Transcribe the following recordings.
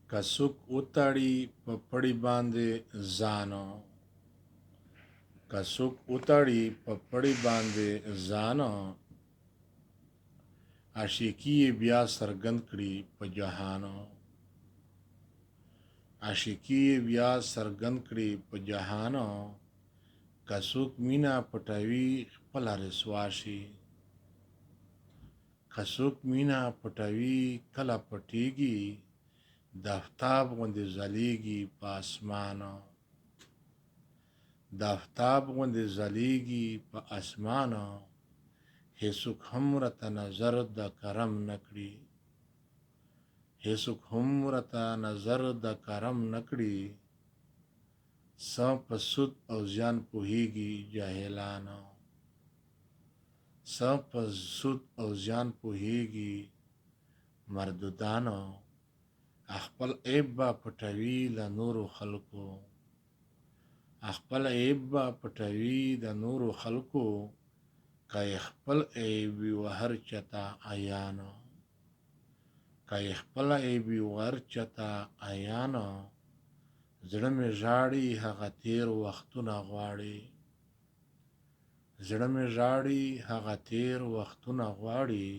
که څوک وتړي په پړي باندې ځانو که څوک وتړي په پړي باندې ځانو عاشقي یې بیا څرګند کړي په جهانو عاشقي یې بیا څرګند کړي په جهانو که څوک مینه پټوي خپله رسوا شي که څوک مینه پټوي کله پټیږي د آفتاب غوندې ځلیږي په اسمانو د آفتاب غوندې ځلیږي په اسمانو هیڅوک هم راته نظر د کرم نه کړي هیڅوک هم راته نظر د کرم نه کړي څه په سود او زیان پوهیږي جاهلانو څه په سود او زیان پوهیږي مردودانو خپل عیب به پټوي له نورو خلکو خپل عیب به پټوي د نورو خلکو که یې خپل عیب وي و هر چاته عیانو که یې خپل عیب وي و هر چاته عیانو زړه مې ژاړي هغه تیر وختونه غواړي زړه مې ژاړي هغه تیر وختونه غواړي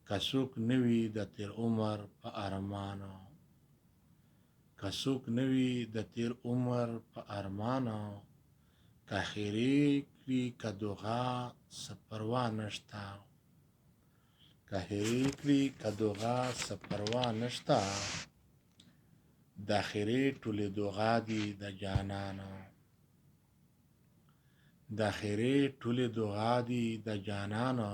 که څوک نه وي د تیر عمر په ارمانو که څوک نه وي د تیر عمر په ارمانو که خیرې کړي که دوغا څه پروا نشته که هیرې کړي که دوغا څه پروا نشته د خیرې ټولې دوغا دي د جانانو د خیرې ټولې دوغا دي د جانانو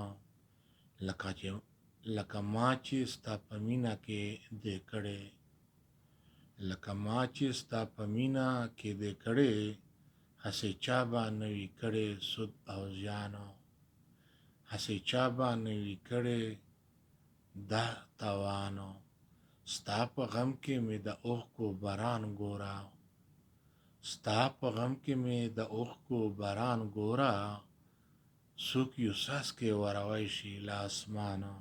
لکه ما چې ستا په مینه کې دې کړې لکه ما چې ستا په مینه کې دې کړې هسې چا به نه وي کړې سود او زیانو هسې چا به نه وي کړې دا تاوانو ستا په غم کې مې د اوښکو باران ګوره ستا په غم کې مې د اوښکو باران ګوره څوک یو څاڅکی وروی شي له اسمانو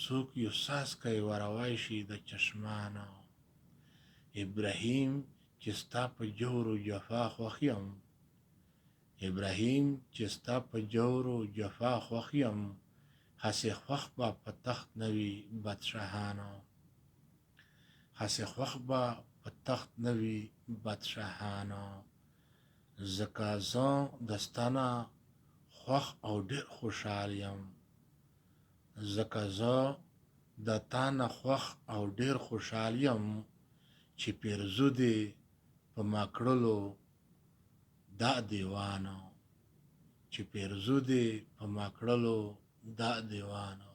څوک یو څاڅکی وروی شي د چشمانو ابراهیم چې ستا په جور و جفا خوښ یم ابراهیم چې ستا په جور و جفا خوښ یم هسې خوښ به په تخت نه وي بادشاهانو هسې خوښ به په تخت نه وي بادشاهانو ځکه زه د ستا نه خوښ او ډېر خوشحال یم ځکه زه د تا نه خوښ او ډېر خوشحال یم چې پیرزو دې په ما کړلو دا دیوانو چې پیرزو دې په ما کړلو دا دیوانو